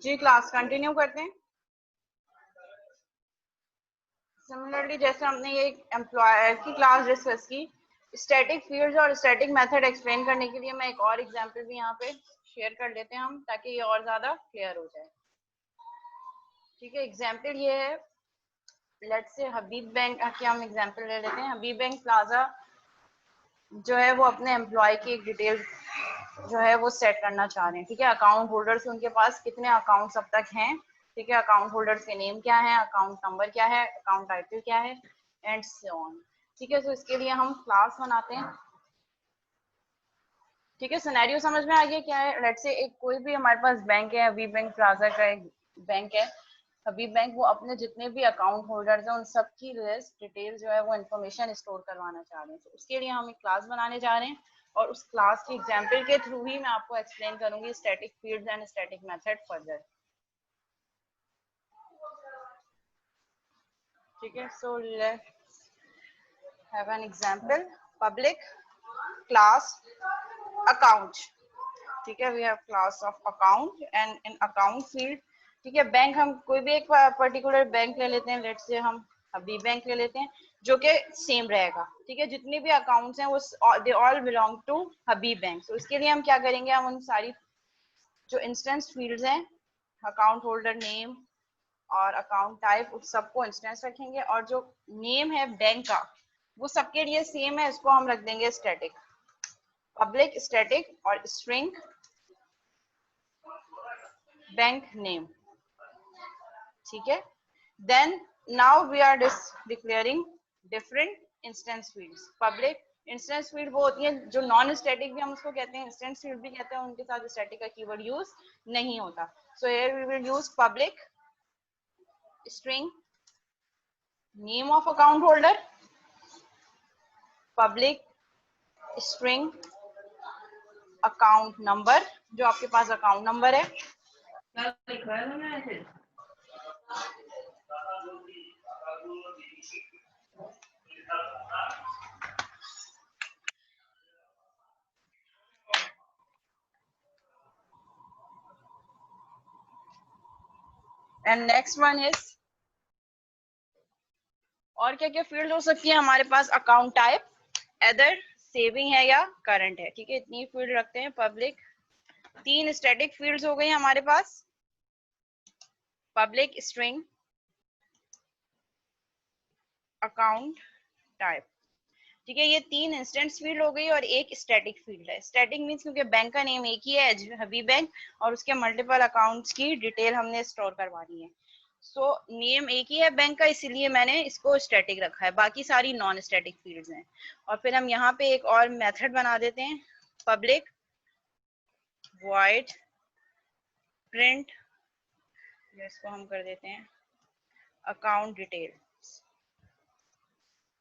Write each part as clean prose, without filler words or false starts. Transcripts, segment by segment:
जी class continue करते हैं। Similarly जैसे हमने ये एम्प्लॉयर की क्लास डिस्कस की, स्टैटिक फील्ड्स और स्टैटिक मेथड एक्सप्लेन करने के लिए मैं एक और एग्जांपल भी यहाँ पे शेयर कर लेते हैं हम, ताकि ये और ज़्यादा क्लियर हो जाए। ठीक है, एग्जांपल ये है, लेट्स से हबीब बैंक की हम एग्जांपल ले लेते हैं। हबीब बैंक प्लाजा जो है वो अपने एम्प्लॉय की एक डिटेल जो है वो सेट करना चाह रहे हैं। ठीक है, अकाउंट होल्डर्स उनके पास कितने अकाउंट्स अब तक हैं। ठीक है, अकाउंट होल्डर्स के नेम क्या है, अकाउंट नंबर क्या है, अकाउंट टाइटल क्या है, एंड सो ऑन। ठीक है, तो इसके लिए हम क्लास बनाते हैं। ठीक है, सिनेरियो समझ में आ गया क्या है। लेट्स से एक कोई भी हमारे पास बैंक है, हबीब बैंक प्लाजा का एक बैंक है। हबीब बैंक वो अपने जितने भी अकाउंट होल्डर्स हैं उन सब की लिस्ट डिटेल जो है वो इन्फॉर्मेशन स्टोर करवाना चाह रहे हैं। तो उसके लिए हम एक क्लास बनाने जा रहे हैं, और उस क्लास की एग्जांपल के थ्रू ही मैं आपको एक्सप्लेन करूंगी static fields and static method further. ठीक है, so let's have an example. Public class account. ठीक है, we have class of account and in account field. ठीक है, बैंक हम कोई भी एक पर्टिकुलर बैंक ले लेते हैं। लेट्स से हम हबीब बैंक ले लेते हैं, जो कि सेम रहेगा। ठीक है, जितने भी अकाउंट्स हैं वो they all belong to Habib Bank. तो इसके लिए हम क्या करेंगे, हम उन सारी जो इंस्टेंस फील्ड्स हैं, अकाउंट होल्डर नेम और अकाउंट टाइप, उस सबको इंस्टेंस रखेंगे, और जो नेम है बैंक का वो सबके लिए सेम है, इसको हम रख देंगे स्टैटिक। पब्लिक स्टैटिक और स्ट्रिंग बैंक नेम। ठीक है, then now we are declaring different instance fields. Public instance field वो होती है जो नॉन स्टैटिक भी हम उसको कहते हैं, इंस्टेंस फील्ड भी कहते हैं, उनके साथ स्टैटिक का कीवर्ड यूज नहीं होता। So here we will use public string name of account holder, public string account number, जो आपके पास अकाउंट नंबर है, एंड नेक्स्ट वन इज, और क्या क्या फील्ड हो सकती है हमारे पास, अकाउंट टाइप, एदर सेविंग है या करंट है। ठीक है, इतनी फील्ड रखते हैं। पब्लिक, तीन स्टैटिक फील्ड्स हो गई हमारे पास, पब्लिक स्ट्रिंग अकाउंट टाइप। ठीक है, ये तीन इंस्टेंस फील्ड हो गई और एक स्टैटिक फील्ड है। स्टैटिक मींस क्योंकि बैंक का नेम एक ही है हबीब बैंक, और उसके मल्टीपल अकाउंट्स की डिटेल हमने स्टोर करवानी है। सो नेम एक ही है बैंक का, इसीलिए मैंने इसको स्टैटिक रखा है, बाकी सारी नॉन स्टैटिक फील्ड्स हैं। और फिर हम यहाँ पे एक और मेथड बना देते हैं, पब्लिक वॉइड प्रिंट, इसको हम कर देते हैं अकाउंट डिटेल।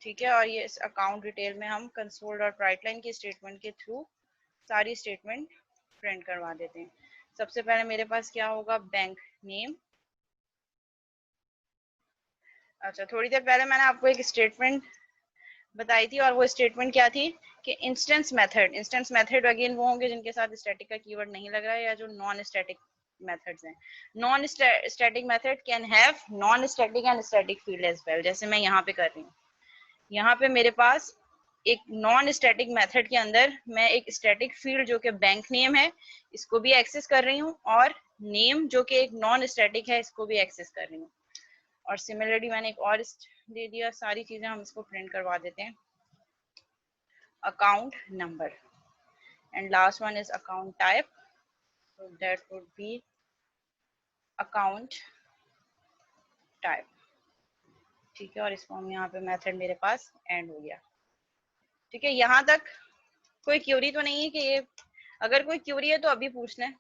ठीक है, और ये इस अकाउंट डिटेल में हम कंसोल और राइट लाइन की स्टेटमेंट के थ्रू सारी स्टेटमेंट प्रिंट करवा देते हैं। सबसे पहले मेरे पास क्या होगा, बैंक नेम। अच्छा, थोड़ी देर पहले मैंने आपको एक स्टेटमेंट बताई थी, और वो स्टेटमेंट क्या थी कि instance method, instance method again वो होंगे जिनके साथ स्टैटिक का कीवर्ड नहीं लग रहा है, या जो नॉन स्टैटिक मेथड्स हैं। Non static method can have non static and static field as well, जैसे मैं यहाँ पे कर रही हूँ। यहाँ पे मेरे पास एक नॉन स्टैटिक मेथड के अंदर मैं एक स्टैटिक फील्ड जो कि बैंक नेम है इसको भी एक्सेस कर रही हूँ, और नेम जो कि एक नॉन स्टैटिक है इसको भी एक्सेस कर रही हूँ। और सिमिलरली मैंने एक और दे दिया, सारी चीजें हम इसको प्रिंट करवा देते हैं, account number, and last one is account type, so that would be account type। ठीक है, और इसको हम यहाँ पे मेथड मेरे पास एंड हो गया। ठीक है, यहाँ तक कोई क्यूरी तो नहीं है कि ये, अगर कोई क्यूरी है तो अभी पूछ लें।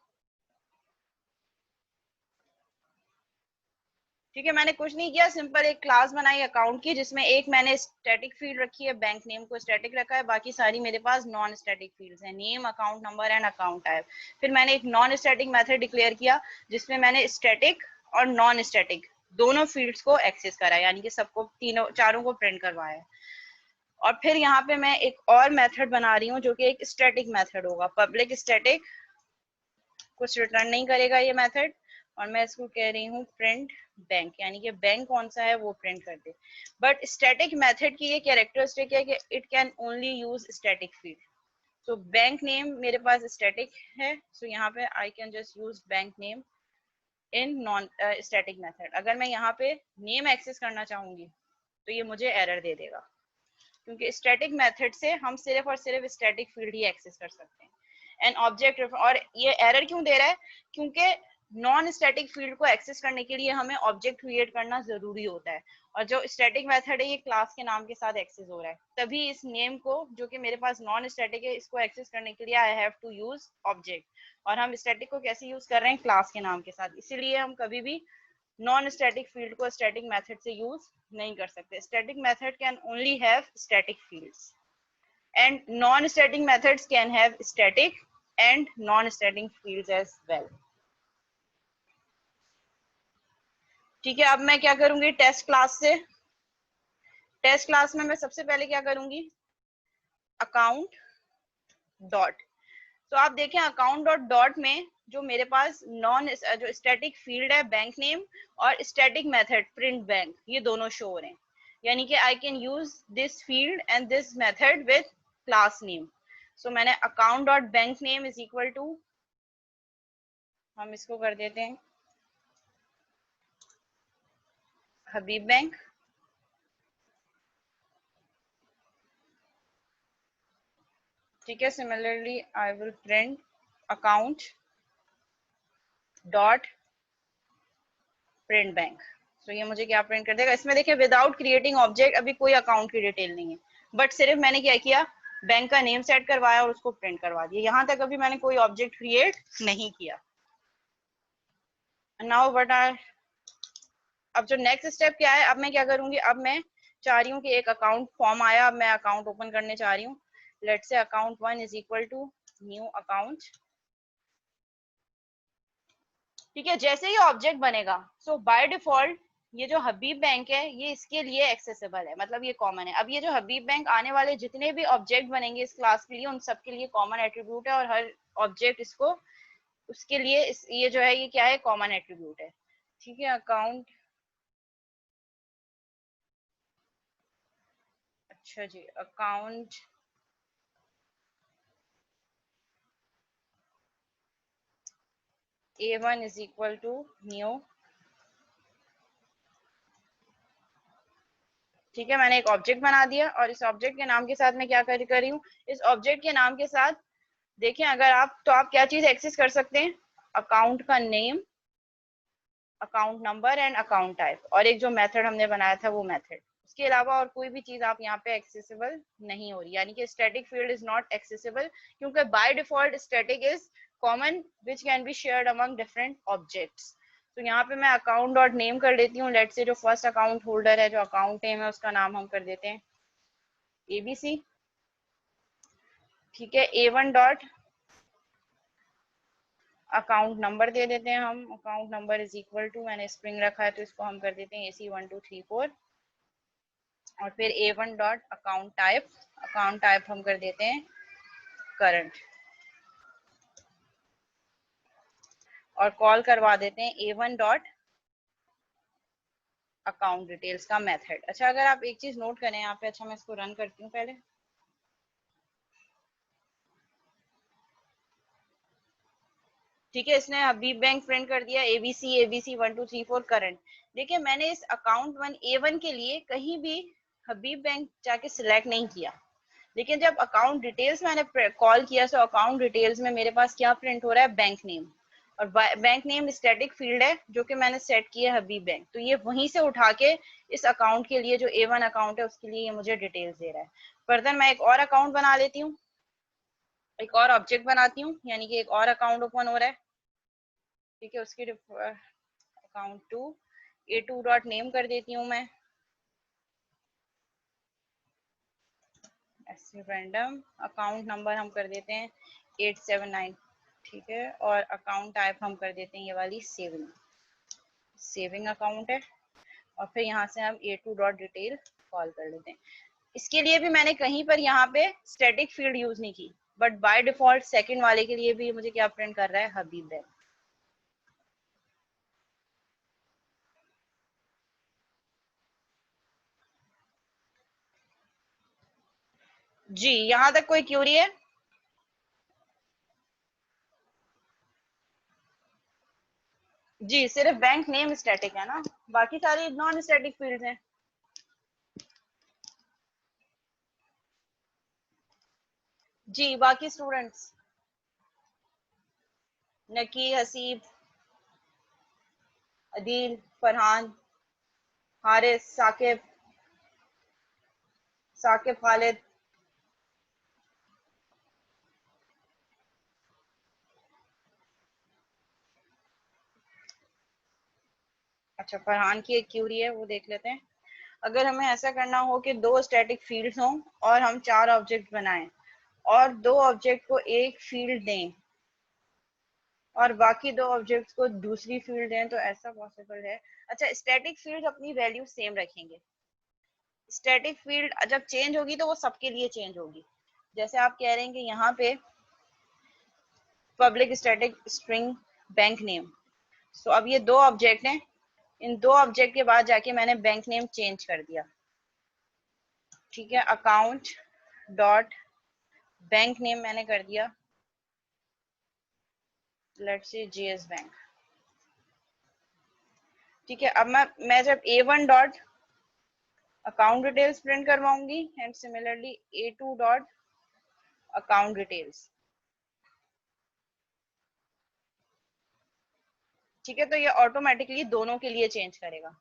ठीक है, मैंने कुछ नहीं किया, सिंपल एक क्लास बनाई अकाउंट की, जिसमें एक मैंने स्टैटिक फील्ड रखी है, बैंक नेम को स्टैटिक रखा है, बाकी सारी मेरे पास नॉन स्टैटिक फील्ड्स हैं, name, account number and account type. फिर मैंने एक नॉन स्टैटिक मेथड डिक्लेयर किया, जिसमें मैंने स्टैटिक और नॉन स्टैटिक दोनों फील्ड्स को एक्सेस करा, यानी कि सबको तीनों चारों को प्रिंट करवाया। और फिर यहाँ पे मैं एक और मेथड बना रही हूँ जो कि एक स्टैटिक मेथड होगा, पब्लिक स्टैटिक, कुछ रिटर्न नहीं करेगा ये मेथड। और मैं इसको कह रही हूँ प्रिंट बैंक, यानी कि बैंक कौन सा है वो प्रिंट कर दे। बट स्टैटिक मेथड की ये कैरेक्टरिस्टिक है कि it can only use static field. So bank name मेरे पास स्टैटिक है, सो यहाँ पे I can just use bank name in non static method. अगर मैं यहाँ पे नेम एक्सेस करना चाहूंगी तो ये मुझे एरर दे देगा, क्योंकि स्टैटिक मेथड से हम सिर्फ और सिर्फ स्टैटिक फील्ड ही एक्सेस कर सकते हैं। एंड ऑब्जेक्ट, और ये एरर क्यों दे रहा है, क्योंकि नॉन स्टैटिक फील्ड को एक्सेस करने के लिए हमें ऑब्जेक्ट क्रिएट करना जरूरी होता है, और जो स्टैटिक मेथड है ये क्लास के नाम के साथ एक्सेस हो रहा है। तभी इस नेम को, जो कि मेरे पास नॉन स्टैटिक है, इसको एक्सेस करने के लिए I have to use object. और हम स्टैटिक को कैसे यूज कर रहे हैं, क्लास के नाम के साथ। इसीलिए हम कभी भी नॉन स्टैटिक फील्ड को स्टैटिक मेथड से यूज नहीं कर सकते। Static method can only have static fields, and non-static methods can have static and non-static fields as well. ठीक है, अब मैं क्या करूंगी टेस्ट क्लास से। टेस्ट क्लास में मैं सबसे पहले क्या करूंगी, अकाउंट डॉट। तो आप देखें अकाउंट डॉट डॉट में जो मेरे पास जो स्टैटिक फील्ड है बैंक नेम, और स्टैटिक मेथड प्रिंट बैंक, ये दोनों शो हो रहे हैं। यानी कि I can use this field and this method with class name. So मैंने account dot bank name is equal to, हम इसको कर देते हैं हबीब बैंक। ठीक है, similarly I will print account dot print bank. तो ये मुझे क्या प्रिंट कर देगा, इसमें देखिए विदाउट क्रिएटिंग ऑब्जेक्ट अभी कोई अकाउंट की डिटेल नहीं है, बट सिर्फ मैंने क्या किया, बैंक का नेम सेट करवाया और उसको प्रिंट करवा दिया। यहाँ तक अभी मैंने कोई ऑब्जेक्ट क्रिएट नहीं किया। नाउ व्हाट आर, अब जो नेक्स्ट स्टेप क्या है, अब मैं क्या करूंगी, अब मैं चाह रही हूँ कि एक अकाउंट फॉर्म आया, अब मैं अकाउंट ओपन करने चाह रही हूँ। Let's say account 1 is equal to new account. ठीक है, जैसे ही ऑब्जेक्ट बनेगा, सो बाय डिफॉल्ट ये जो हबीब बैंक है ये इसके लिए एक्सेसिबल है, मतलब ये कॉमन है। अब ये जो हबीब बैंक आने वाले जितने भी ऑब्जेक्ट बनेंगे इस क्लास के लिए, उन सब के लिए कॉमन एट्रीब्यूट है, और हर ऑब्जेक्ट इसको उसके लिए ये जो है ये क्या है, कॉमन एट्रीब्यूट है। ठीक है, अकाउंट, अच्छा जी, account A1 is equal to new. ठीक है, मैंने एक ऑब्जेक्ट बना दिया, और इस ऑब्जेक्ट के नाम के साथ मैं क्या कर रही हूँ, इस ऑब्जेक्ट के नाम के साथ देखें अगर आप, तो आप क्या चीज एक्सेस कर सकते हैं, अकाउंट का name, account number and account type, और एक जो मेथड हमने बनाया था वो मेथड। उसके अलावा और कोई भी चीज आप यहाँ पे एक्सेसिबल नहीं हो रही, यानी कि static field is not accessible, क्योंकि by default static is common which can be shared among different objects. तो यहाँ पे मैं अकाउंट डॉट नेम कर देती हूँ। लेट्स से जो फर्स्ट अकाउंट होल्डर है, जो अकाउंट नेम है, उसका नाम हम कर देते हैं ABC। ठीक है, A1 डॉट अकाउंट नंबर दे देते हैं हम, account number is equal to, मैंने स्प्रिंग रखा है तो इसको हम कर देते हैं AC1234। और फिर A1 dot account type, account type हम कर देते हैं करंट, और कॉल करवा देते हैं A1 डॉट अकाउंट डिटेल्स का मेथड। अच्छा, अगर आप एक चीज नोट करें यहाँ पे, अच्छा मैं इसको रन करती हूँ पहले। ठीक है, इसने हबीब बैंक प्रिंट कर दिया ABC 1234 करंट। देखिए मैंने इस अकाउंट 1 A1 के लिए कहीं भी हबीब बैंक जाके सिलेक्ट नहीं किया, लेकिन जब अकाउंट डिटेल्स मैंने कॉल किया, तो अकाउंट डिटेल्स में मेरे पास क्या प्रिंट हो रहा है, बैंक नेम। और बैंक नेम स्टैटिक फील्ड है जो कि मैंने सेट किया है हबीब बैंक, तो ये वहीं से उठा के इस अकाउंट के लिए, जो A1 अकाउंट है उसके लिए ये मुझे डिटेल्स दे रहा है। फर्दर मैं एक और अकाउंट बना लेती हूँ, एक और ऑब्जेक्ट बनाती हूँ, यानी कि एक और अकाउंट ओपन हो रहा है। ठीक है, उसकी अकाउंट 2 A2 डॉट नेम कर देती हूँ मैं, ऐसे रैंडम। अकाउंट नंबर हम कर देते हैं 879। ठीक है, और अकाउंट टाइप हम कर देते हैं ये वाली सेविंग, सेविंग अकाउंट है। और फिर यहाँ से हम A2 डॉट डिटेल कॉल कर लेते हैं। इसके लिए भी मैंने कहीं पर यहाँ पे स्टैटिक फील्ड यूज नहीं की, बट बाय डिफॉल्ट सेकंड वाले के लिए भी मुझे क्या प्रिंट कर रहा है, हबीब बैंक। जी यहाँ तक कोई क्यूरी है? जी सिर्फ बैंक नेम स्टैटिक है ना, बाकी सारी नॉन स्टैटिक फील्ड्स हैं। जी बाकी स्टूडेंट्स, नकी, हसीब, अदील, फरहान, हारिस, साकिब, साकिब खालिद। अच्छा फरहान की एक क्यूरी है, वो देख लेते हैं। अगर हमें ऐसा करना हो कि दो स्टैटिक फील्ड्स हों और हम चार ऑब्जेक्ट बनाएं और दो ऑब्जेक्ट को एक फील्ड दें और बाकी दो ऑब्जेक्ट्स को दूसरी फील्ड दें, तो ऐसा पॉसिबल है? अच्छा स्टैटिक फील्ड अपनी वैल्यू सेम रखेंगे। स्टैटिक फील्ड जब चेंज होगी तो वो सबके लिए चेंज होगी। जैसे आप कह रहे हैं कि यहाँ पे public static string bank name, so अब ये दो ऑब्जेक्ट हैं, इन दो ऑब्जेक्ट के बाद जाके मैंने बैंक नेम चेंज कर दिया। ठीक है, अकाउंट डॉट बैंक नेम मैंने कर दिया लेट्स से जीएस बैंक। ठीक है, अब मैं जब A1 dot account details print करवाऊंगी and similarly A2 dot account details. ठीक है, तो ये ऑटोमेटिकली दोनों के लिए चेंज करेगा।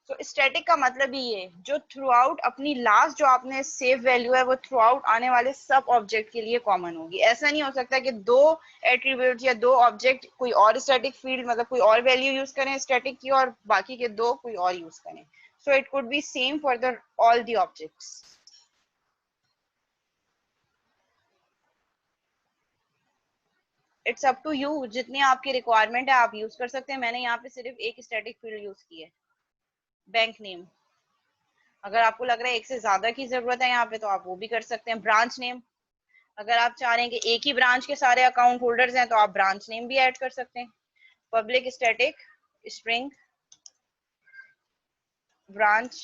तो स्टैटिक का मतलब ही ये जो थ्रू आउट अपनी लास्ट जो आपने सेव वैल्यू है वो थ्रू आउट आने वाले सब ऑब्जेक्ट के लिए कॉमन होगी। ऐसा नहीं हो सकता कि दो एट्रीब्यूट या दो ऑब्जेक्ट कोई और स्टैटिक फील्ड मतलब कोई और वैल्यू यूज करें स्टैटिक की और बाकी के दो कोई और यूज करें। So it could be same for the all the objects. It's up to you, जितनी आपकी रिक्वायरमेंट है आप यूज कर सकते हैं। मैंने यहाँ पे सिर्फ एक स्टैटिक फील्ड यूज की है, बैंक नेम। अगर आपको लग रहा है एक से ज्यादा की जरूरत है यहाँ पे तो आप वो भी कर सकते हैं। ब्रांच नेम, अगर आप चाह रहे हैं कि एक ही ब्रांच के सारे अकाउंट होल्डर्स हैं तो आप ब्रांच नेम भी ऐड कर सकते हैं। Public static string branch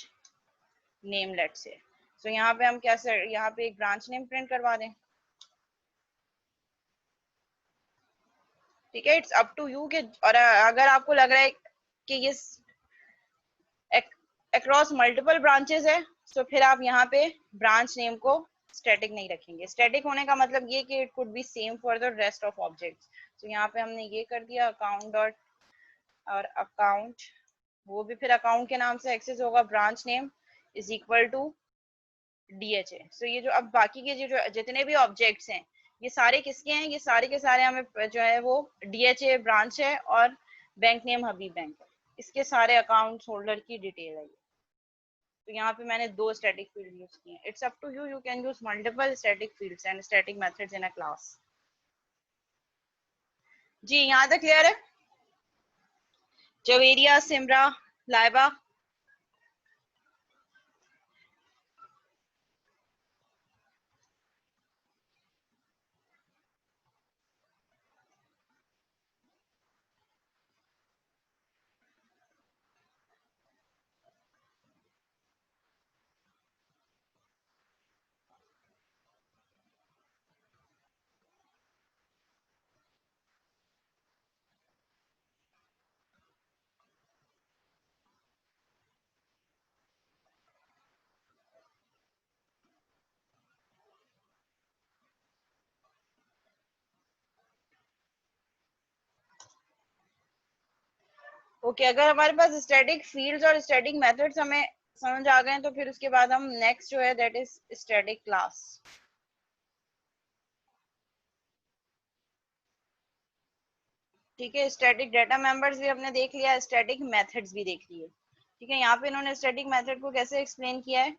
name let say. So यहाँ पे हम क्या सर यहाँ पे एक ब्रांच नेम प्रिंट करवा दें। ठीक है, इट्स अप टू यू कि और अगर आपको लग रहा है कि ये अक्रॉस मल्टीपल ब्रांचेस है तो फिर आप यहाँ पे ब्रांच नेम को स्टैटिक नहीं रखेंगे। स्टैटिक होने का मतलब ये कि it could be same for the rest of objects. तो यहाँ पे हमने ये कर दिया अकाउंट डॉट और अकाउंट, वो भी फिर अकाउंट के नाम से एक्सेस होगा, branch name is equal to DHA। So ये जो अब बाकी के जो जितने भी ऑब्जेक्ट्स हैं ये सारे किसके हैं? ये सारे के सारे हमें जो है वो DHA ब्रांच है और बैंक नेम हबीब बैंक है, इसके सारे अकाउंट होल्डर की डिटेल है। तो यहाँ पे मैंने दो स्टैटिक फील्ड यूज किए। It's up to you, you can use multiple static fields and static methods in a class. जी यहाँ तक क्लियर है? जवेरिया, सिमरा, लाइबा। ओके, अगर हमारे पास स्टैटिक फील्ड्स और स्टैटिक मेथड्स हमें समझ आ गए तो फिर उसके बाद हम नेक्स्ट जो है दैट इज स्टैटिक क्लास। ठीक है, स्टैटिक डाटा मेंबर्स भी हमने देख लिया, स्टैटिक मेथड्स भी देख लिए। ठीक है, यहाँ पे इन्होंने स्टैटिक मेथड को कैसे एक्सप्लेन किया है?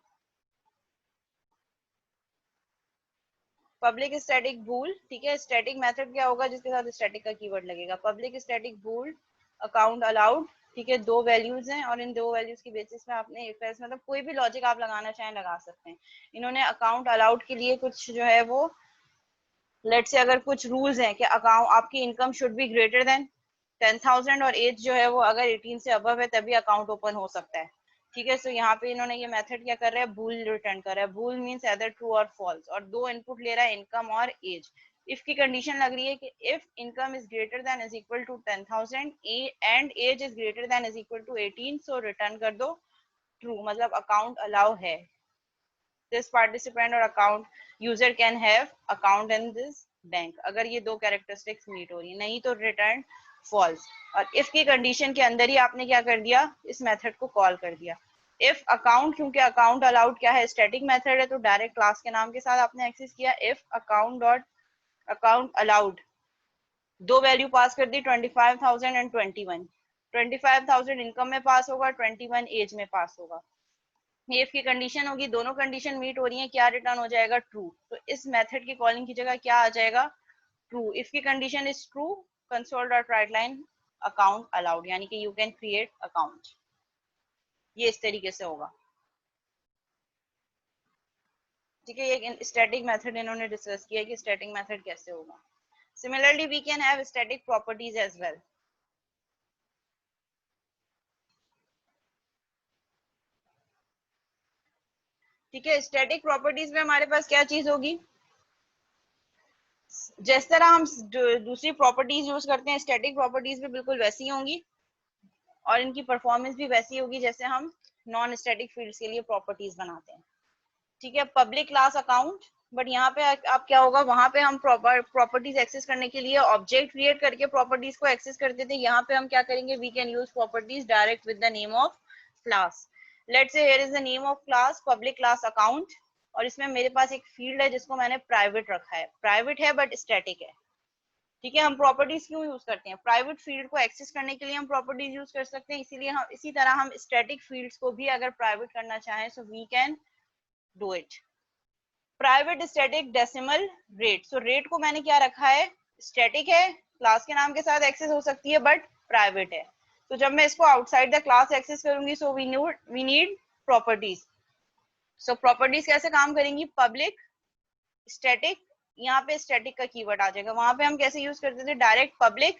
पब्लिक स्टैटिक बूल। ठीक है, स्टैटिक मेथड क्या होगा जिसके साथ स्टैटिक का कीवर्ड लगेगा? पब्लिक स्टैटिक बूल अकाउंट अलाउड। ठीक है, दो वैल्यूज हैं और इन दो वैल्यूज की बेसिस पे आपने इफ एल्स मतलब कोई भी लॉजिक आप लगाना चाहें लगा सकते हैं। इन्होंने अकाउंट अलाउड के लिए कुछ जो है वो लेट से अगर कुछ रूल्स हैं कि अकाउंट आपकी income should be greater than 10,000 और एज जो है वो अगर 18 से अबव है तभी अकाउंट ओपन हो सकता है। ठीक है। सो यहाँ पे इन्होंने ये मेथड क्या कर रहा है, बूल रिटर्न कर रहा है। बूल मींस एदर ट्रू और फॉल्स, और दो इनपुट ले रहा है, इनकम और एज। इफ की कंडीशन लग रही है कि if income is greater than is equal to 10,000 and age is greater than is equal to 18, so return कर दो ट्रू, मतलब अकाउंट अलाउ है। दिस पार्टिसिपेंट और account user can have account in this bank, अगर ये दो characteristics meet हो रही है, नहीं तो रिटर्न फॉल्स। और इफ की कंडीशन के अंदर ही आपने क्या कर दिया, इस मेथड को कॉल कर दिया। इफ अकाउंट, क्योंकि अकाउंट अलाउड क्या है, स्टैटिक मेथड है, तो डायरेक्ट क्लास के नाम के साथ आपने एक्सेस किया। If account dot account allowed, दो वैल्यू पास कर दी, 25,000 एंड 21। 25,000 इनकम में पास होगा, 21 एज में पास होगा। ये इफ की कंडीशन होगी, दोनों कंडीशन मीट हो रही है, क्या रिटर्न हो जाएगा, ट्रू। तो इस मेथड की कॉलिंग की जगह क्या आ जाएगा, ट्रू। इफ की condition is true, console dot right line account allowed, यानी कि यू कैन क्रिएट अकाउंट। ये इस तरीके से होगा। ठीक है, ये स्टैटिक मेथड इन्होंने डिस्कस किया कि स्टैटिक मेथड कैसे होगा। Similarly we can have static properties as well. ठीक है, स्टैटिक प्रॉपर्टीज में हमारे पास क्या चीज होगी, जिस तरह हम दूसरी प्रॉपर्टीज यूज करते हैं, स्टैटिक प्रॉपर्टीज भी बिल्कुल वैसी होंगी, और इनकी परफॉर्मेंस भी वैसी होगी जैसे हम नॉन स्टैटिक फील्ड्स के लिए प्रॉपर्टीज बनाते हैं। ठीक है, पब्लिक क्लास अकाउंट, बट यहाँ पे आप क्या होगा, वहां पे हम प्रॉपर्टीज एक्सेस करने के लिए ऑब्जेक्ट क्रिएट करके प्रॉपर्टीज को एक्सेस करते थे। यहाँ पे हम क्या करेंगे, we can use properties direct with the name of class. Let's say here is the name of class public class account, और इसमें मेरे पास एक फील्ड है जिसको मैंने प्राइवेट रखा है। प्राइवेट है बट स्टैटिक है। ठीक है, हम प्रॉपर्टीज क्यों यूज करते हैं, प्राइवेट फील्ड को एक्सेस करने के लिए हम प्रॉपर्टीज यूज कर सकते हैं, इसीलिए हम इसी तरह हम स्टैटिक फील्ड्स को भी अगर प्राइवेट करना चाहें, so we can do it. Private static decimal rate, so rate को मैंने क्या रखा है, स्टैटिक है, क्लास के नाम के साथ एक्सेस हो सकती है, बट प्राइवेट है। तो जब मैं इसको आउटसाइड द क्लास एक्सेस करूंगी, so we need properties. So properties कैसे काम करेंगी, पब्लिक स्टैटिक, यहाँ पे स्टैटिक का कीवर्ड आ जाएगा। वहां पे हम कैसे यूज करते थे, direct public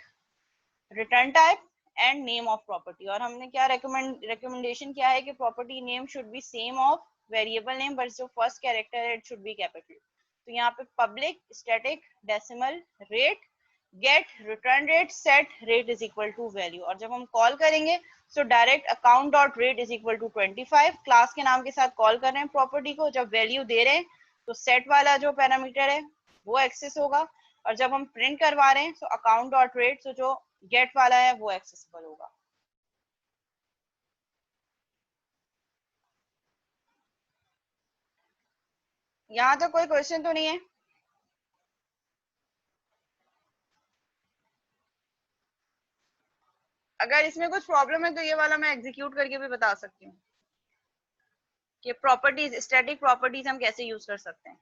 return type and name of property. और हमने क्या रिकमेंडेशन किया है कि property name should be same of variable name, but जो फर्स्ट कैरेक्टर है इट शुड बी कैपिटल। तो यहाँ पे public static decimal rate get return rate set rate is equal to value, और जब हम कॉल करेंगे so direct account dot rate is equal to 25, class के नाम के साथ कॉल कर रहे हैं प्रॉपर्टी को। जब वैल्यू दे रहे हैं तो सेट वाला जो पैरामीटर है वो एक्सेस होगा, और जब हम प्रिंट करवा रहे हैं तो अकाउंट डॉट रेट, तो जो गेट वाला है वो एक्सेसिबल होगा। यहाँ तो कोई क्वेश्चन तो नहीं है। अगर इसमें कुछ प्रॉब्लम है तो ये वाला मैं एग्जीक्यूट करके भी बता सकती हूँ कि प्रॉपर्टीज, स्टैटिक प्रॉपर्टीज हम कैसे यूज कर सकते हैं।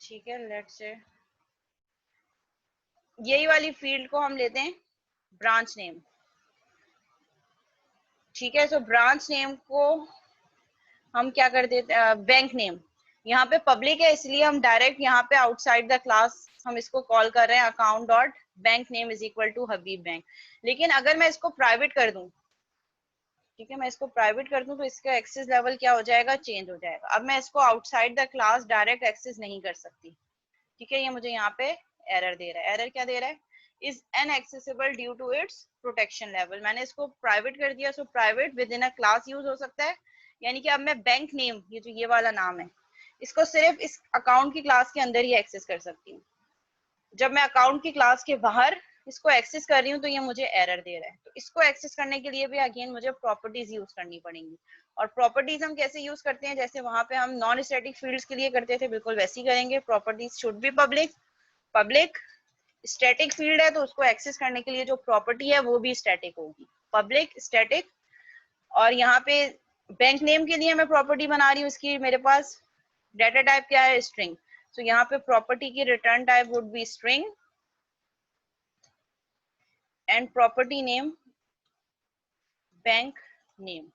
ठीक है, लेट्स से यही वाली फील्ड को हम लेते हैं ब्रांच नेम। ठीक है, तो ब्रांच नेम को हम क्या कर देते हैं, बैंक नेम। यहाँ पे पब्लिक है इसलिए हम डायरेक्ट यहाँ पे आउटसाइड द क्लास हम इसको कॉल कर रहे हैं, account dot bank name is equal to Habib Bank. लेकिन अगर मैं इसको प्राइवेट कर दूं, ठीक है, मैं इसको प्राइवेट कर दूं तो इसका एक्सेस लेवल क्या हो जाएगा, चेंज हो जाएगा। अब मैं इसको outside the class direct access नहीं कर सकती। ठीक है, ये मुझे यहाँ पे एरर दे रहा है। एरर क्या दे रहा है, is inaccessible due to its protection level. मैंने इसको प्राइवेट कर दिया, so private within a class use हो सकता है, यानी कि अब मैं बैंक नेम, ये जो ये वाला नाम है, इसको सिर्फ इस अकाउंट की क्लास के अंदर ही एक्सेस कर सकती हूँ। जब मैं अकाउंट की क्लास के बाहर इसको एक्सेस कर रही हूँ तो ये मुझे एरर दे रहा है। तो इसको एक्सेस करने के लिए भी अगेन मुझे प्रॉपर्टीज यूज करनी पड़ेंगी। और प्रॉपर्टीज हम कैसे यूज करते हैं, जैसे वहां पे हम नॉन स्टैटिक फील्ड्स के लिए करते थे, बिल्कुल वैसे ही करेंगे। Properties should be public, public static field है तो उसको एक्सेस करने के लिए जो प्रॉपर्टी है वो भी स्टैटिक होगी, पब्लिक स्टैटिक। और यहाँ पे बैंक नेम के लिए मैं प्रॉपर्टी बना रही हूँ, इसकी मेरे पास डाटा टाइप क्या है, स्ट्रिंग। तो यहाँ पे प्रॉपर्टी की return type would be string and property name bank name.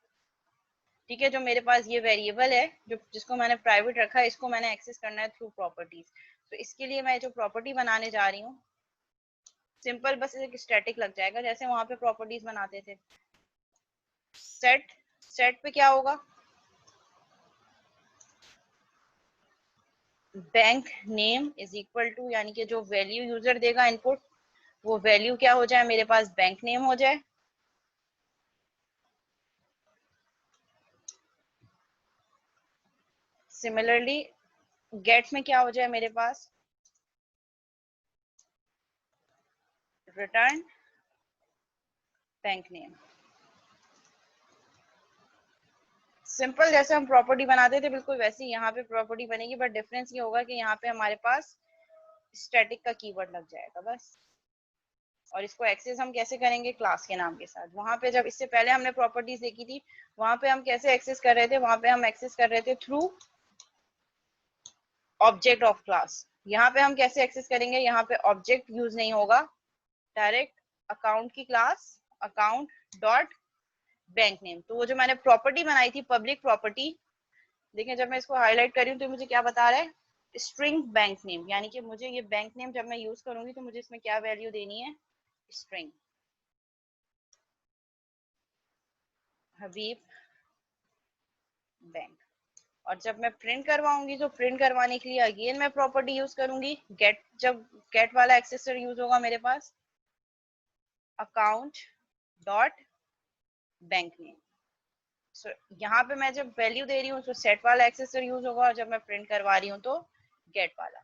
ठीक है, जो मेरे पास ये वेरिएबल है जो जिसको मैंने प्राइवेट रखा है, इसको मैंने एक्सेस करना है थ्रू प्रॉपर्टीज। तो इसके लिए मैं जो प्रॉपर्टी बनाने जा रही हूँ, सिंपल बस एक स्टैटिक लग जाएगा, जैसे वहां पे प्रॉपर्टीज बनाते थे। सेट, सेट पे क्या होगा, bank name is equal to, यानी कि जो वैल्यू यूजर देगा इनपुट, वो वैल्यू क्या हो जाए, मेरे पास बैंक नेम हो जाए। सिमिलरली गेट में क्या हो जाए मेरे पास, रिटर्न बैंक नेम। सिंपल जैसे हम प्रॉपर्टी बनाते थे बिल्कुल वैसे ही यहाँ पे प्रॉपर्टी बनेगी, बट डिफरेंस ये होगा कि यहाँ पे हमारे पास स्टैटिक का कीवर्ड लग जाएगा बस। और इसको एक्सेस हम कैसे करेंगे, क्लास के नाम के साथ। वहां पे जब इससे पहले हमने प्रॉपर्टीज देखी थी, वहां पे हम कैसे एक्सेस कर रहे थे, वहां पे हम एक्सेस कर रहे थे थ्रू ऑब्जेक्ट ऑफ क्लास। यहाँ पे हम कैसे एक्सेस करेंगे, यहाँ पे ऑब्जेक्ट यूज नहीं होगा, डायरेक्ट अकाउंट की class, account dot bank name. तो वो जो मैंने प्रॉपर्टी बनाई थी पब्लिक प्रॉपर्टी, देखिए जब मैं इसको हाईलाइट कर रही हूँ तो मुझे क्या बता रहा है, स्ट्रिंग बैंक नेम, यानी कि मुझे ये बैंक नेम जब मैं यूज करूंगी तो मुझे इसमें क्या वैल्यू देनी है, स्ट्रिंग हबीब बैंक। और जब मैं प्रिंट करवाऊंगी तो प्रिंट करवाने के लिए अगेन मैं प्रॉपर्टी यूज करूंगी गेट। जब गेट वाला एक्सेसर यूज होगा मेरे पास, अकाउंट डॉट बैंक नेम। सो यहाँ पे मैं जब वैल्यू दे रही हूँ तो सेट वाला एक्सेसर यूज होगा, और जब मैं प्रिंट करवा रही हूँ तो गेट वाला।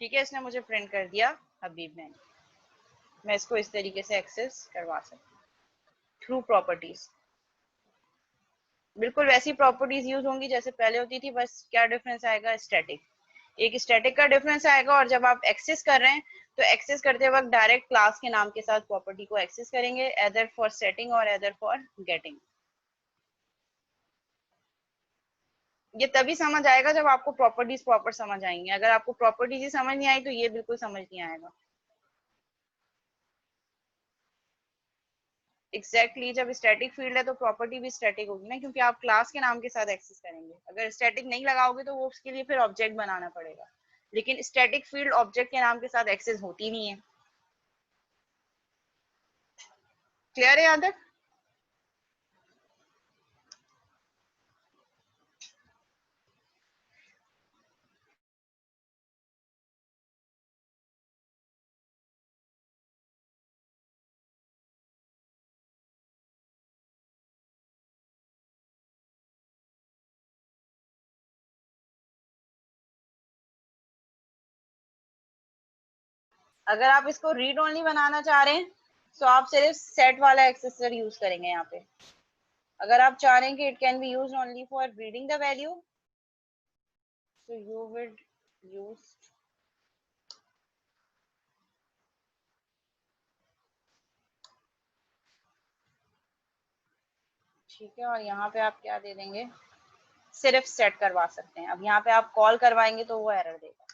ठीक है, इसने मुझे प्रिंट कर दिया हबीब बैंक। मैं इसको इस तरीके से एक्सेस करवा सकती हूँ थ्रू प्रॉपर्टीज। बिल्कुल वैसी प्रॉपर्टीज यूज होंगी जैसे पहले होती थी, बस क्या डिफरेंस आएगा, स्टैटिक, एक स्टैटिक का डिफरेंस आएगा। और जब आप एक्सेस कर रहे हैं तो एक्सेस करते वक्त डायरेक्ट क्लास के नाम के साथ प्रॉपर्टी को एक्सेस करेंगे, एदर फॉर सेटिंग और एदर फॉर गेटिंग। ये तभी समझ आएगा जब आपको प्रॉपर्टीज प्रॉपर समझ आएंगे। अगर आपको प्रॉपर्टीज ही समझ नहीं आई तो ये बिल्कुल समझ नहीं आएगा। एग्जैक्टली जब स्टैटिक फील्ड है तो प्रॉपर्टी भी स्टैटिक होगी ना, क्योंकि आप क्लास के नाम के साथ एक्सेस करेंगे। अगर स्टैटिक नहीं लगाओगे तो वो उसके लिए फिर ऑब्जेक्ट बनाना पड़ेगा, लेकिन स्टैटिक फील्ड ऑब्जेक्ट के नाम के साथ एक्सेस होती नहीं है। क्लियर है यहाँ तक? अगर आप इसको रीड ओनली बनाना चाह रहे हैं तो आप सिर्फ सेट वाला एक्सेसर यूज करेंगे यहाँ पे। अगर आप चाह रहे हैं कि it can be use only for reading the value, so you will use, ठीक है। और यहाँ पे आप क्या दे देंगे, सिर्फ सेट करवा सकते हैं। अब यहाँ पे आप कॉल करवाएंगे तो वो एरर देगा।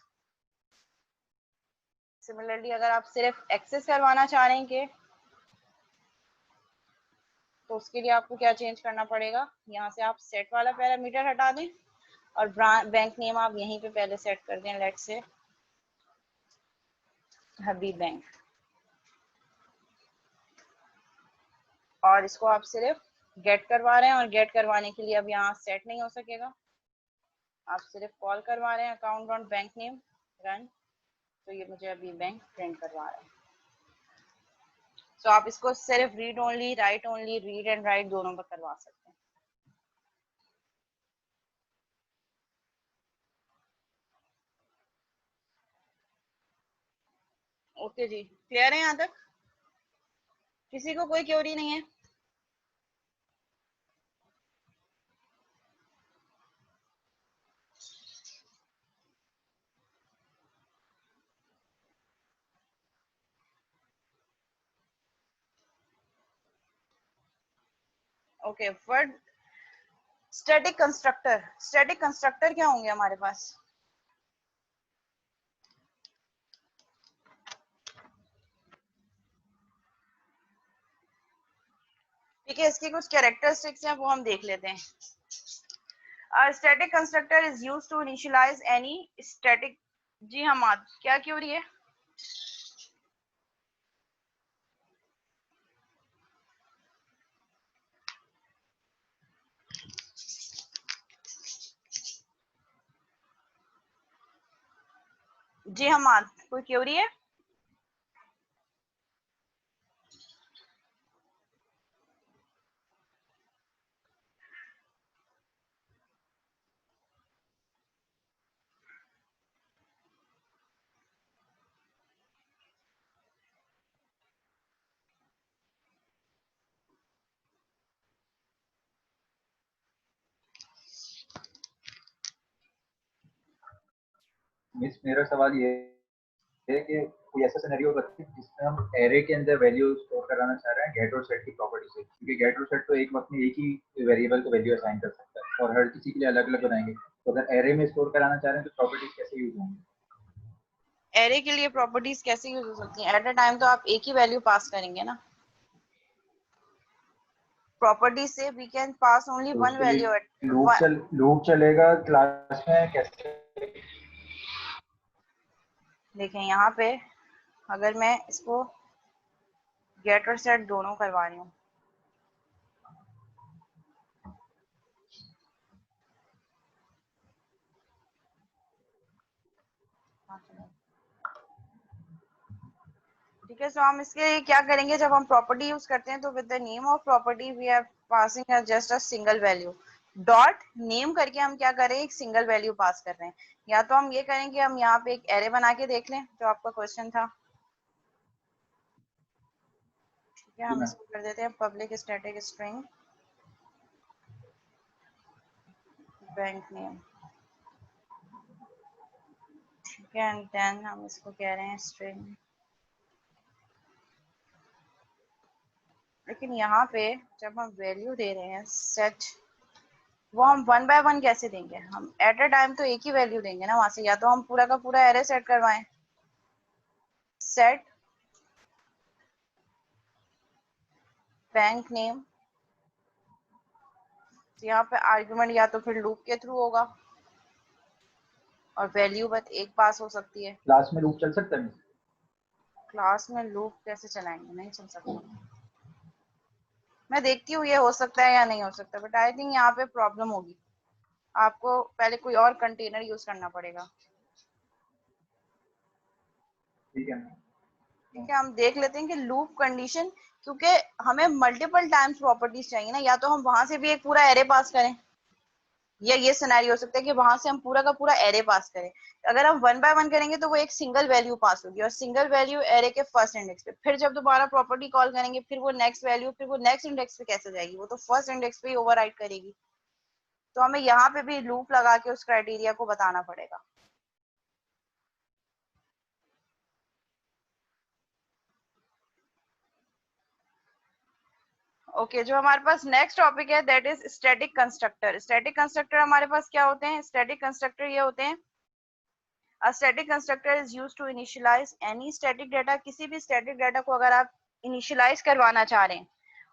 सिमिलरली अगर आप सिर्फ एक्सेस करवाना चाह रहे हैं कि, तो उसके लिए आपको क्या चेंज करना पड़ेगा, यहाँ से आप सेट वाला पैरामीटर हटा दें और बैंक नेम आप यहीं पे पहले सेट कर दें, लेट से हबीब बैंक। और इसको आप सिर्फ गेट करवा रहे हैं, और गेट करवाने के लिए अब यहाँ सेट नहीं हो सकेगा, आप सिर्फ कॉल करवा रहे हैं account dot bank name run. तो ये मुझे अभी बैंक प्रिंट करवा रहा है। तो आप इसको सिर्फ read only, right only, read and right दोनों पर करवा सकते हैं। ओके जी, क्लियर है यहाँ तक? किसी को कोई क्वेरी नहीं है? Okay, word static constructor. Static constructor क्या होंगे हमारे पास, ठीक है, इसकी कुछ कैरेक्टरिस्टिक्स हैं वो हम देख लेते हैं. A static constructor is used to initialize any static. जी हम क्या क्योरी है? जी हम कोई क्योरी है? मिस मेरा सवाल ये है कि कोई ऐसा सिनेरियो बताइए जिसमें हम एरे के अंदर वैल्यू स्टोर कराना चाह रहे हैं गेट और सेट की प्रॉपर्टी से, क्योंकि गेट और सेट तो एक वक्त में एक ही वेरिएबल को वैल्यू असाइन कर सकता है और हर किसी के लिए अलग अलग बनाएंगे. तो अगर एरे में स्टोर कराना चाह रहे हैं तो प्रॉपर्टीज कैसे यूज होंगी? एरे के लिए प्रॉपर्टीज कैसे यूज हो सकती हैं? एट अ टाइम तो आप एक ही वैल्यू पास करेंगे ना. प्रॉपर्टी से वी कैन पास ओनली तो वन उसके वैल्यू. लिए लूप चलेगा क्लास में कैसे? देखें यहाँ पे अगर मैं इसको गेट और सेट दोनों करवा रही हूँ, ठीक है. सो हम इसके क्या करेंगे, जब हम प्रॉपर्टी यूज करते हैं तो with the name of property we are passing just a single value. Dot name करके हम क्या कर रहे हैं, एक सिंगल वैल्यू पास कर रहे हैं. या तो हम ये करेंगे, हम यहाँ पे एक एरे बना के देख लें जो आपका क्वेश्चन था. ठीक है, हम इसको कर देते हैं public static string bank name. ठीक है, एंड देन हम इसको कह रहे हैं स्ट्रिंग. लेकिन यहाँ पे जब हम वैल्यू दे रहे हैं सेट, वो हम वन बाय वन कैसे देंगे? हम एट अ टाइम तो एक ही वैल्यू देंगे ना वहां से. या तो हम पूरा का पूरा एरे सेट करवाएं, सेट बैंक नेम. तो यहाँ पे आर्गुमेंट या तो फिर लूप के थ्रू होगा और वैल्यू बस एक पास हो सकती है. क्लास में लूप चल सकता है? क्लास में लूप कैसे चलाएंगे? नहीं चल सकता. मैं देखती हूँ ये हो सकता है या नहीं हो सकता, बट आई थिंक यहाँ पे प्रॉब्लम होगी. आपको पहले कोई और कंटेनर यूज करना पड़ेगा. ठीक है. ठीक है, हम देख लेते हैं कि लूप कंडीशन, क्योंकि हमें मल्टीपल टाइम्स प्रॉपर्टीज चाहिए ना. या तो हम वहां से भी एक पूरा एरे पास करें, या ये सिनेरियो हो सकता है कि वहां से हम पूरा का पूरा एरे पास करें. अगर हम वन बाय वन करेंगे तो वो एक सिंगल वैल्यू पास होगी, और सिंगल वैल्यू एरे के फर्स्ट इंडेक्स पे. फिर जब दोबारा प्रॉपर्टी कॉल करेंगे फिर वो नेक्स्ट वैल्यू, फिर वो नेक्स्ट इंडेक्स पे कैसे जाएगी? वो तो फर्स्ट इंडेक्स पे ही ओवरराइड करेगी. तो हमें यहाँ पे भी लूप लगा के उस क्राइटेरिया को बताना पड़ेगा. ओके, जो हमारे पास नेक्स्ट टॉपिक है that is static constructor. Static constructor हमारे पास क्या होते हैं? स्टैटिक कंस्ट्रक्टर ये होते हैं, A static constructor is used to initialize any static data. किसी भी static data को अगर आप initialize करवाना चाह रहे हैं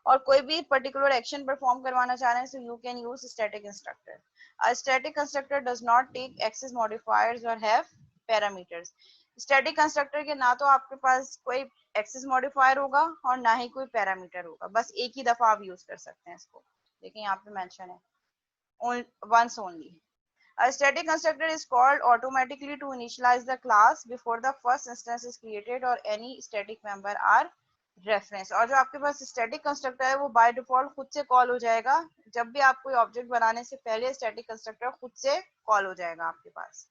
और कोई भी particular action perform करवाना चाह रहे हैं, so you can use static constructor. A static constructor does not take access modifiers or have parameters. Static constructor के ना तो आपके पास कोई access modifier होगा और ना ही कोई parameter होगा. बस एक ही दफा आप use कर सकते हैं इसको. देखिए यहाँ पे mention है once only. A static constructor is called automatically to initialize the class before the first instance is created or any static member are referenced. और जो आपके पास static constructor है वो by default खुद से कॉल हो जाएगा. जब भी आप कोई ऑब्जेक्ट बनाने से पहले static constructor खुद से कॉल हो जाएगा आपके पास.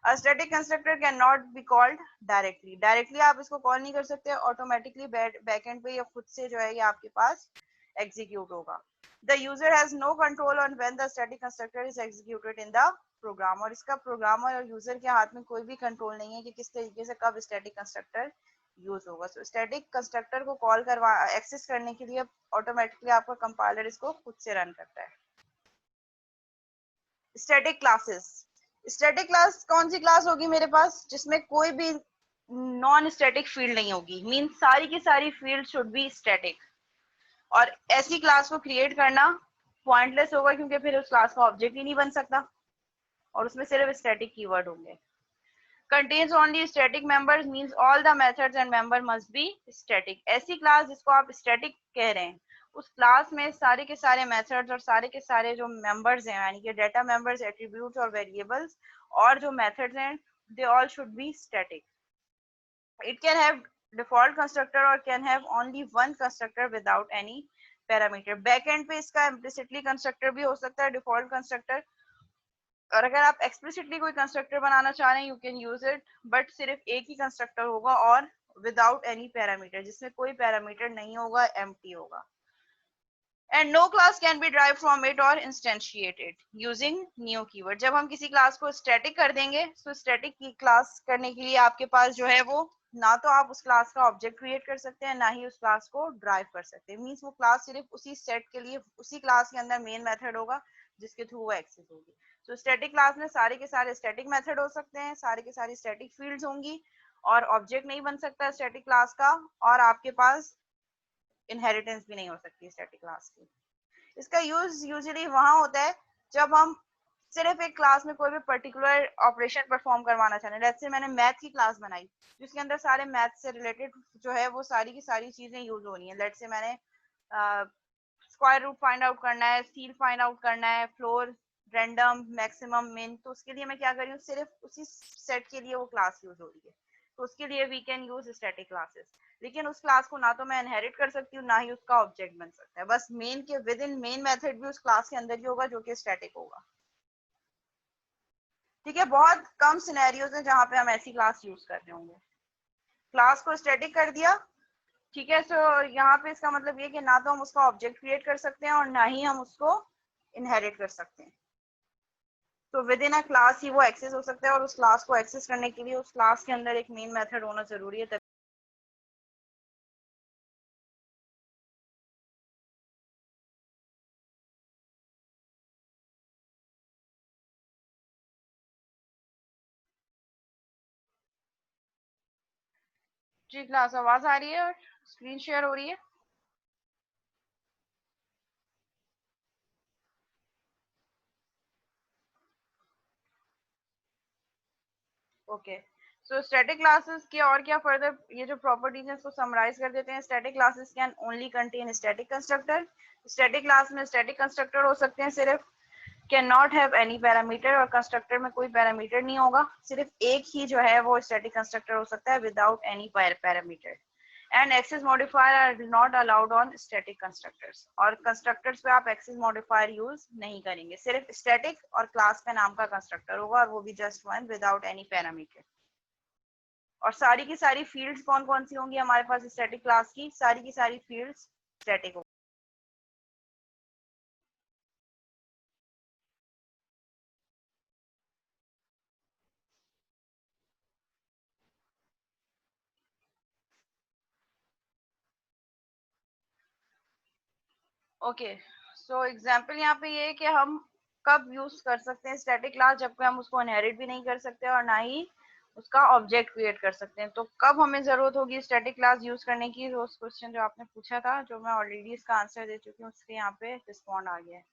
A static constructor cannot be called directly. Directly आप इसको कॉल नहीं कर सकते, automatically backend पे ये खुद से जो है ये आपके पास execute होगा. The user has no control on when the static constructor is executed in the program. और इसका प्रोग्रामर और यूजर के हाथ में कोई भी कंट्रोल नहीं है कि किस तरीके से कब स्टैटिक कंस्ट्रक्टर यूज होगा. सो स्टैटिक कंस्ट्रक्टर को कॉल करवा एक्सेस करने के लिए ऑटोमेटिकली आपका कंपाइलर इसको खुद से रन करता है. Static classes. स्टैटिक क्लास कौन सी क्लास होगी मेरे पास? जिसमें कोई भी नॉन स्टैटिक फील्ड नहीं होगी. मीन सारी की सारी फील्ड शुड बी स्टैटिक. और ऐसी क्लास को क्रिएट करना पॉइंटलेस होगा, क्योंकि फिर उस क्लास का ऑब्जेक्ट ही नहीं बन सकता और उसमें सिर्फ स्टैटिक कीवर्ड होंगे। contains only static members means all the methods and member must be static। ऐसी क्लास जिसको आप स्टैटिक कह रहे हैं, उस क्लास में सारे के सारे मेथड्स और सारे के सारे जो मेंबर्स हैं, यानी कि डेटा मेंबर्स, एट्रीब्यूट्स और वेरिएबल्स और जो मेथड्स हैं, they all should be static. It can have default constructor और can have only one constructor without any parameter. Backend पे इसका इम्प्लिसिटली कंस्ट्रक्टर भी हो सकता है, डिफॉल्ट कंस्ट्रक्टर, और अगर आप एक्सप्लिसिटली कोई कंस्ट्रक्टर बनाना चाह रहे हैं, you can use it, but सिर्फ एक ही कंस्ट्रक्टर होगा और विदाउट एनी पैरामीटर, जिसमें कोई पैरामीटर नहीं होगा, एम्प्टी होगा। And no class can be drive from it और इंस्टेंशिएटेड यूजिंग न्यू कीवर्ड। जब हम किसी क्लास को स्टैटिक कर देंगे, तो स्टैटिक की क्लास करने के लिए आपके पास जो है वो, ना तो आप उस क्लास का ऑब्जेक्ट क्रिएट कर सकते हैं, ना ही उस क्लास को ड्राइव कर सकते हैं। मींस वो क्लास सिर्फ उसी सेट के लिए, उसी क्लास के अंदर मेन मेथड होगा जिसके थ्रू वो एक्सेस होगी। तो स्टैटिक क्लास में सारे के सारे स्टैटिक मेथड हो सकते हैं, सारे के सारी स्टैटिक फील्ड्स होंगी, और ऑब्जेक्ट नहीं बन सकता स्टैटिक क्लास का, और आपके पास इनहेरिटेंस भी नहीं हो सकती स्टैटिक क्लास की। इसका यूज यूजुअली वहां होता है जब हम सिर्फ एक क्लास में कोई भी पर्टिकुलर ऑपरेशन परफॉर्म करवाना चाहते हैं। जैसे मैंने मैथ की क्लास बनाई जिसके अंदर सारे मैथ से रिलेटेड जो है वो सारी की सारी चीजें यूज हो रही हैं। लेट्स से मैंने स्क्वायर रूट फाइंड आउट करना है, सील फाइंड आउट करना है, फ्लोर, रैंडम, मैक्सिमम, मिन, तो उसके लिए मैं क्या कर रही हूँ, सिर्फ उसी सेट के लिए वो क्लास यूज हो रही है, तो उसके लिए we can use static classes. लेकिन उस क्लास को ना तो मैं इनहेरिट कर सकती हूँ, ना ही उसका ऑब्जेक्ट बन सकता है। बस मेन के विद इन मेन मेथड भी उस क्लास के अंदर ही होगा जो कि स्टैटिक होगा। ठीक है, बहुत कम सिनेरियोज हैं जहां पे हम ऐसी क्लास यूज कर रहे होंगे। क्लास को स्टैटिक कर दिया, ठीक है, तो यहाँ पे इसका मतलब ये कि ना तो हम उसका ऑब्जेक्ट क्रिएट कर सकते हैं और ना ही हम उसको इनहेरिट कर सकते हैं। तो विद इन अ क्लास ही वो एक्सेस हो सकता है, और उस क्लास को एक्सेस करने के लिए उस क्लास के अंदर एक मेन मेथड होना जरूरी है। जी क्लास आवाज आ रही है और स्क्रीन शेयर हो रही है? ओके, सो स्टैटिक क्लासेस के और क्या फर्दर ये जो प्रॉपर्टीज हैं इसको समराइज कर देते हैं। Static classes can only contain static constructor. Static class में स्टैटिक कंस्ट्रक्टर हो सकते हैं सिर्फ, can not have any parameter, और कंस्ट्रक्टर में कोई पैरामीटर नहीं होगा, सिर्फ एक ही जो है वो स्टैटिक कंस्ट्रक्टर हो सकता है without any parameter. And access modifier are not allowed on static constructors, और कंस्ट्रक्टर्स पे आप एक्सेस मॉडिफायर यूज नहीं करेंगे, सिर्फ स्टैटिक और क्लास का नाम का कंस्ट्रक्टर होगा, और वो भी just one without any parameter. और सारी की सारी फील्ड्स कौन कौन सी होंगी हमारे पास स्टैटिक क्लास की, सारी की सारी फील्ड्स स्टैटिक होंगी। ओके, सो एग्जांपल यहाँ पे ये है कि हम कब यूज कर सकते हैं स्टैटिक क्लास, जबकि हम उसको इनहेरिट भी नहीं कर सकते और ना ही उसका ऑब्जेक्ट क्रिएट कर सकते हैं। तो कब हमें जरूरत होगी स्टैटिक क्लास यूज करने की? उस क्वेश्चन जो आपने पूछा था, जो मैं ऑलरेडी इसका आंसर दे चुकी हूँ, उसके यहाँ पे रिस्पॉन्ड आ गया है।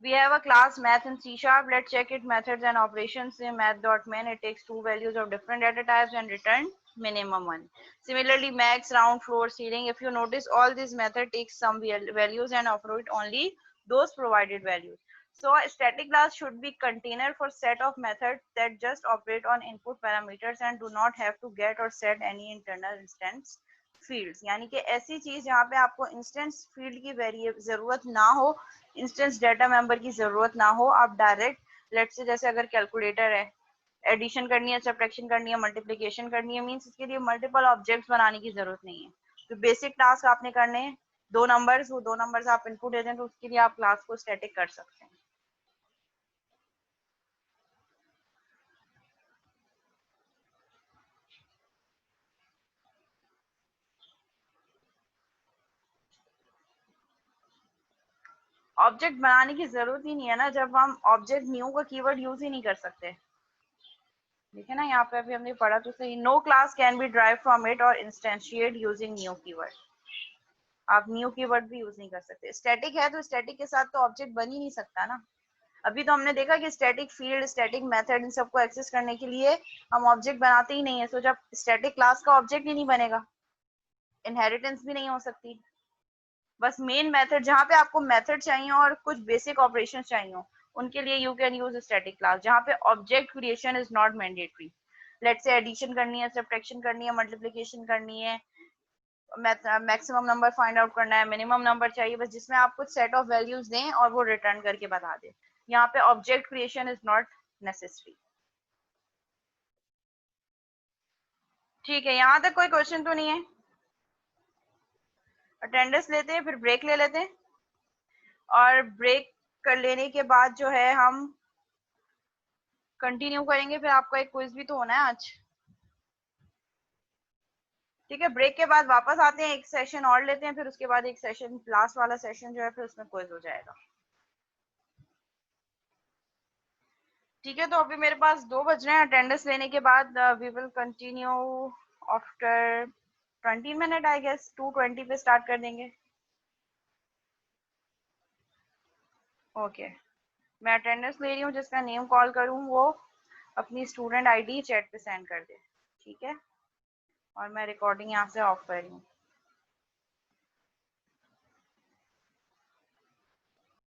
We have a class math in C#. Let's check its methods and operations in math.main. It takes two values of different data types and return minimum one. Similarly, max, round, floor, ceiling. If you notice, all these method takes some values and operate only those provided values. So a static class should be container for set of methods that just operate on input parameters and do not have to get or set any internal instance fields, यानी कि ऐसी चीज जहाँ पे आपको instance field की जरूरत ना हो, इंस्टेंस डाटा मेंबर की जरूरत ना हो, आप डायरेक्ट लेट से जैसे अगर कैलकुलेटर है, एडिशन करनी है, सब्ट्रैक्शन करनी है, मल्टीप्लिकेशन करनी है, मींस इसके लिए मल्टीपल ऑब्जेक्ट्स बनाने की जरूरत नहीं है। तो बेसिक टास्क आपने करने हैं, दो नंबर्स, वो दो नंबर्स आप इनपुट दे दें, तो उसके लिए आप क्लास को स्टैटिक कर सकते हैं। ऑब्जेक्ट बनाने की जरूरत ही नहीं है ना, जब हम ऑब्जेक्ट न्यू का कीवर्ड यूज ही नहीं कर सकते। ठीक है ना, यहाँ पे अभी हमने पढ़ा तो सही, no class can be drive from it और इंस्टेंशिएट यूजिंग न्यू कीवर्ड। आप न्यू कीवर्ड भी यूज नहीं कर सकते। स्टैटिक है तो स्टैटिक के साथ तो ऑब्जेक्ट बन ही नहीं सकता ना। अभी तो हमने देखा कि स्टैटिक फील्ड, स्टैटिक मेथड, इन सबको एक्सेस करने के लिए हम ऑब्जेक्ट बनाते ही नहीं है। तो जब स्टैटिक क्लास का ऑब्जेक्ट ही नहीं बनेगा, इनहेरिटेंस भी नहीं हो सकती। बस मेन मेथड, जहाँ पे आपको मेथड चाहिए और कुछ बेसिक ऑपरेशन चाहिए हो, उनके लिए you can use static class, जहाँ पे object creation is not mandatory. Let's say addition करनी है, सब्ट्रैक्शन करनी है, मल्टीप्लिकेशन करनी है, मैक्सिमम नंबर फाइंड आउट करना है, मिनिमम नंबर चाहिए, बस जिसमें आप कुछ सेट ऑफ वैल्यूज दें और वो रिटर्न करके बता दें। यहाँ पे object creation is not necessary. ठीक है, यहाँ तक कोई क्वेश्चन तो नहीं है? अटेंडेंस लेते हैं, फिर ब्रेक ले लेते हैं, और ब्रेक कर लेने के बाद जो है हम कंटिन्यू करेंगे। फिर आपका एक क्विज भी तो होना है आज। ठीक है, ब्रेक के बाद वापस आते हैं, एक सेशन और लेते हैं, फिर उसके बाद एक सेशन, लास्ट वाला सेशन जो है, फिर उसमें क्विज हो जाएगा। ठीक है, तो अभी मेरे पास 2 बज रहे हैं। अटेंडेंस लेने के बाद we will continue after 20 minute, I guess 2:20 पे स्टार्ट कर देंगे। ओके, मैं अटेंडेंस ले रही हूँ, जिसका नेम कॉल करूँ वो अपनी स्टूडेंट आईडी चैट पे सेंड कर दे। ठीक है, और मैं रिकॉर्डिंग यहाँ से ऑफ कर रही हूँ।